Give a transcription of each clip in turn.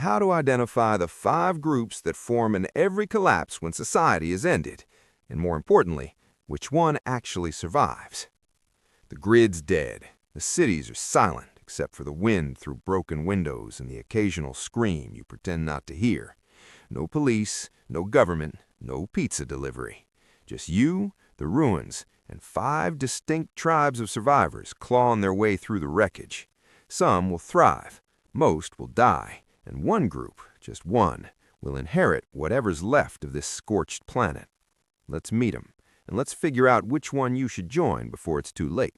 how to identify the 5 groups that form in every collapse when society is ended, and more importantly, which one actually survives. The grid's dead. The cities are silent, except for the wind through broken windows and the occasional scream you pretend not to hear. No police, no government, no pizza delivery. Just you, the ruins, and 5 distinct tribes of survivors clawing their way through the wreckage. Some will thrive, most will die, and one group, just one, will inherit whatever's left of this scorched planet. Let's meet 'em, and let's figure out which one you should join before it's too late.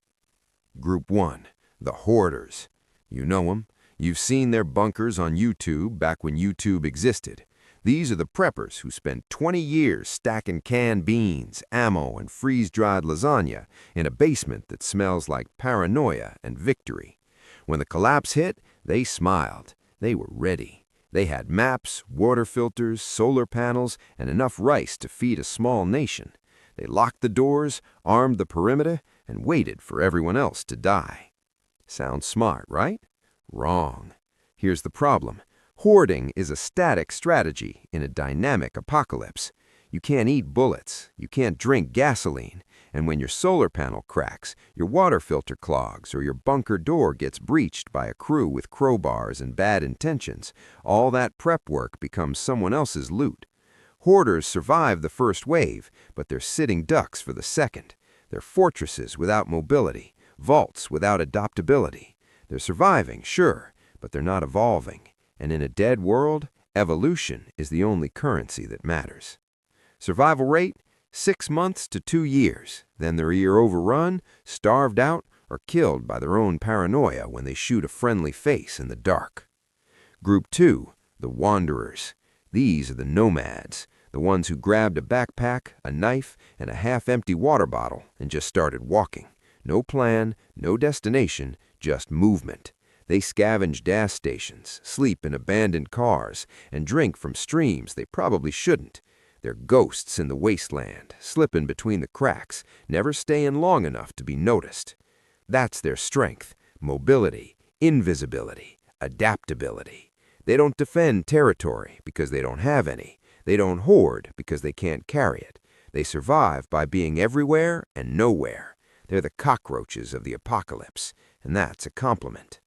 Group 1, the Hoarders. You know 'em. You've seen their bunkers on YouTube back when YouTube existed. These are the preppers who spent 20 years stacking canned beans, ammo, and freeze-dried lasagna in a basement that smells like paranoia and victory. When the collapse hit, they smiled. They were ready. They had maps, water filters, solar panels, and enough rice to feed a small nation. They locked the doors, armed the perimeter, and waited for everyone else to die. Sounds smart, right? Wrong. Here's the problem. Hoarding is a static strategy in a dynamic apocalypse. You can't eat bullets, you can't drink gasoline, and when your solar panel cracks, your water filter clogs, or your bunker door gets breached by a crew with crowbars and bad intentions, all that prep work becomes someone else's loot. Hoarders survive the first wave, but they're sitting ducks for the second. They're fortresses without mobility, vaults without adaptability. They're surviving, sure, but they're not evolving. And in a dead world, evolution is the only currency that matters. Survival rate, 6 months to 2 years. Then they're either overrun, starved out, or killed by their own paranoia when they shoot a friendly face in the dark. Group 2, the Wanderers. These are the nomads, the ones who grabbed a backpack, a knife, and a half-empty water bottle and just started walking. No plan, no destination, just movement. They scavenge gas stations, sleep in abandoned cars, and drink from streams they probably shouldn't. They're ghosts in the wasteland, slipping between the cracks, never staying long enough to be noticed. That's their strength: mobility, invisibility, adaptability. They don't defend territory because they don't have any. They don't hoard because they can't carry it. They survive by being everywhere and nowhere. They're the cockroaches of the apocalypse, and that's a compliment.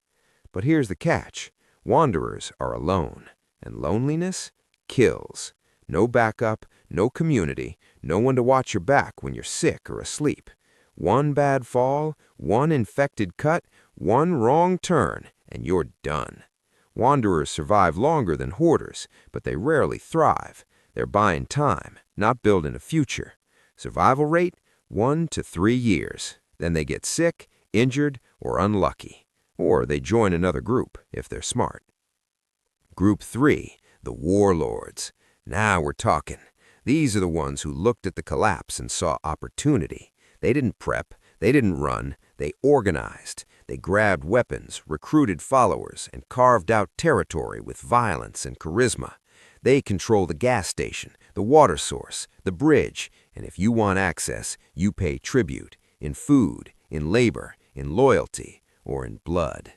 But here's the catch. Wanderers are alone, and loneliness kills. No backup, no community, no one to watch your back when you're sick or asleep. One bad fall, one infected cut, one wrong turn, and you're done. Wanderers survive longer than hoarders, but they rarely thrive. They're buying time, not building a future. Survival rate, 1 to 3 years. Then they get sick, injured, or unlucky. Or they join another group, if they're smart. Group 3, the Warlords. Now we're talking. These are the ones who looked at the collapse and saw opportunity. They didn't prep, they didn't run, they organized. They grabbed weapons, recruited followers, and carved out territory with violence and charisma. They control the gas station, the water source, the bridge, and if you want access, you pay tribute, in food, in labor, in loyalty, or in blood.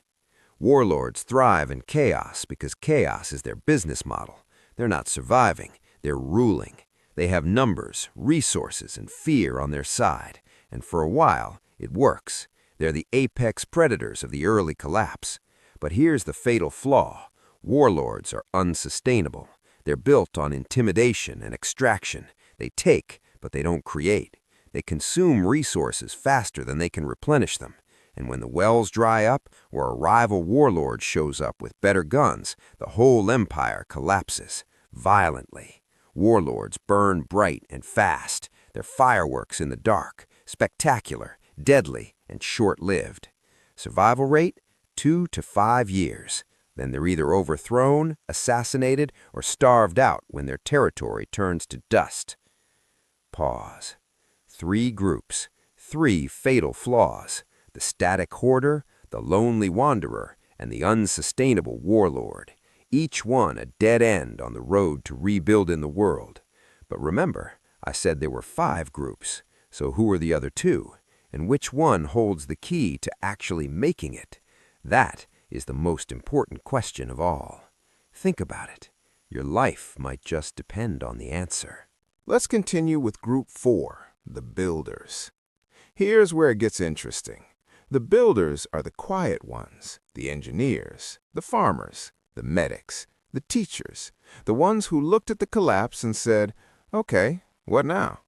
Warlords thrive in chaos because chaos is their business model. They're not surviving, they're ruling. They have numbers, resources, and fear on their side, and for a while, it works. They're the apex predators of the early collapse. But here's the fatal flaw. Warlords are unsustainable. They're built on intimidation and extraction. They take, but they don't create. They consume resources faster than they can replenish them. And when the wells dry up or a rival warlord shows up with better guns, the whole empire collapses, violently. Warlords burn bright and fast. They're fireworks in the dark, spectacular, deadly, and short-lived. Survival rate, 2 to 5 years. Then they're either overthrown, assassinated, or starved out when their territory turns to dust. Pause. 3 groups, 3 fatal flaws. The static hoarder, the lonely wanderer, and the unsustainable warlord. Each one a dead end on the road to rebuilding the world. But remember, I said there were 5 groups. So who are the other 2? And which one holds the key to actually making it? That is the most important question of all. Think about it. Your life might just depend on the answer. Let's continue with Group 4, the Builders. Here's where it gets interesting. The builders are the quiet ones, the engineers, the farmers, the medics, the teachers, the ones who looked at the collapse and said, okay, what now?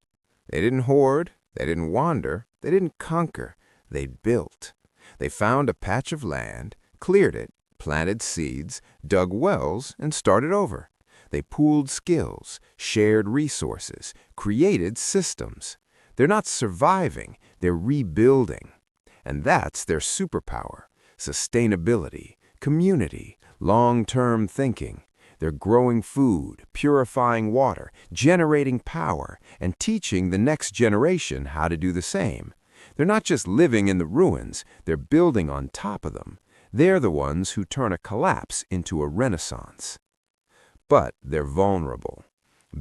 They didn't hoard, they didn't wander, they didn't conquer, they built. They found a patch of land, cleared it, planted seeds, dug wells, and started over. They pooled skills, shared resources, created systems. They're not surviving, they're rebuilding. And that's their superpower: sustainability, community, long-term thinking. They're growing food, purifying water, generating power, and teaching the next generation how to do the same. They're not just living in the ruins, they're building on top of them. They're the ones who turn a collapse into a renaissance. But they're vulnerable.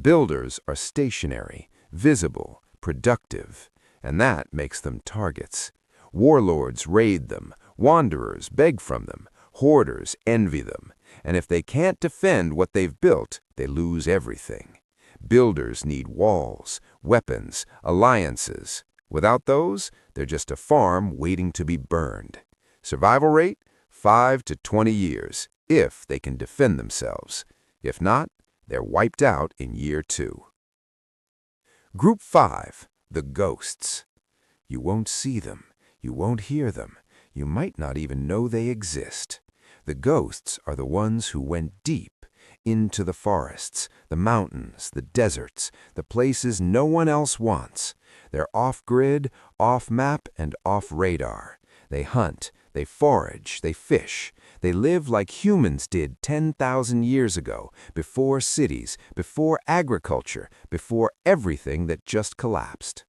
Builders are stationary, visible, productive, and that makes them targets. Warlords raid them, wanderers beg from them, hoarders envy them, and if they can't defend what they've built, they lose everything. Builders need walls, weapons, alliances. Without those, they're just a farm waiting to be burned. Survival rate: 5 to 20 years, if they can defend themselves. If not, they're wiped out in year 2. Group 5, the Ghosts. You won't see them. You won't hear them. You might not even know they exist. The ghosts are the ones who went deep into the forests, the mountains, the deserts, the places no one else wants. They're off-grid, off-map, and off-radar. They hunt, they forage, they fish. They live like humans did 10,000 years ago, before cities, before agriculture, before everything that just collapsed.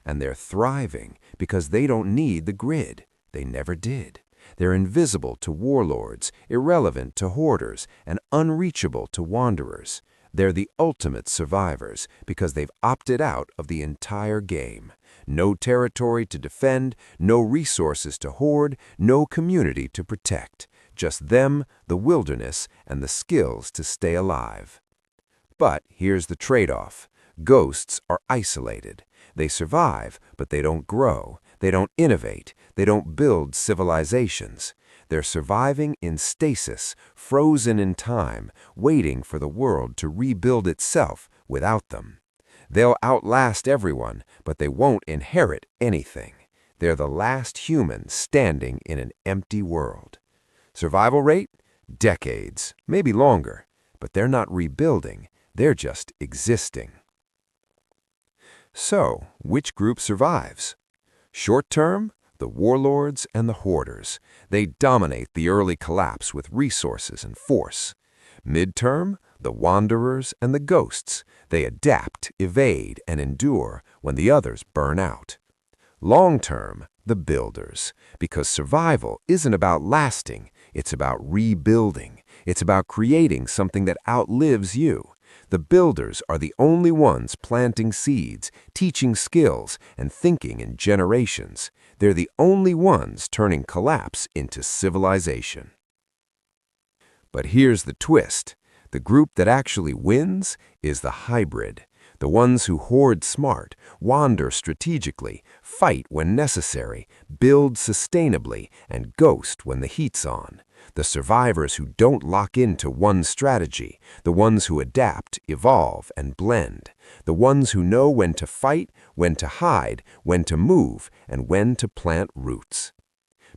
And they're thriving because they don't need the grid. They never did. They're invisible to warlords, irrelevant to hoarders, and unreachable to wanderers. They're the ultimate survivors because they've opted out of the entire game. No territory to defend, no resources to hoard, no community to protect. Just them, the wilderness, and the skills to stay alive. But here's the trade-off. Ghosts are isolated. They survive, but they don't grow. They don't innovate. They don't build civilizations. They're surviving in stasis, frozen in time, waiting for the world to rebuild itself without them. They'll outlast everyone, but they won't inherit anything. They're the last humans standing in an empty world. Survival rate? Decades, maybe longer. But they're not rebuilding. They're just existing. So, which group survives? Short term, the warlords and the hoarders. They dominate the early collapse with resources and force. Mid-term, the wanderers and the ghosts. They adapt, evade, and endure when the others burn out. Long-term, the builders, because survival isn't about lasting, it's about rebuilding. It's about creating something that outlives you. The builders are the only ones planting seeds, teaching skills, and thinking in generations. They're the only ones turning collapse into civilization. But here's the twist. The group that actually wins is the hybrid. The ones who hoard smart, wander strategically, fight when necessary, build sustainably, and ghost when the heat's on. The survivors who don't lock into one strategy, the ones who adapt, evolve, and blend. The ones who know when to fight, when to hide, when to move, and when to plant roots.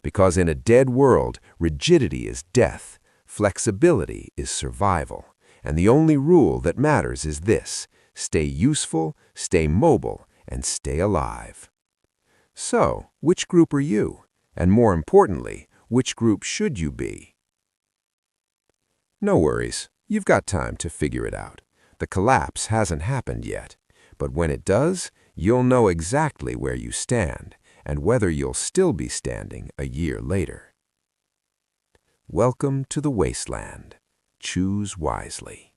Because in a dead world, rigidity is death, flexibility is survival. And the only rule that matters is this: stay useful, stay mobile, and stay alive. So, which group are you? And more importantly, which group should you be? No worries, you've got time to figure it out. The collapse hasn't happened yet, but when it does, you'll know exactly where you stand and whether you'll still be standing a year later. Welcome to the wasteland. Choose wisely.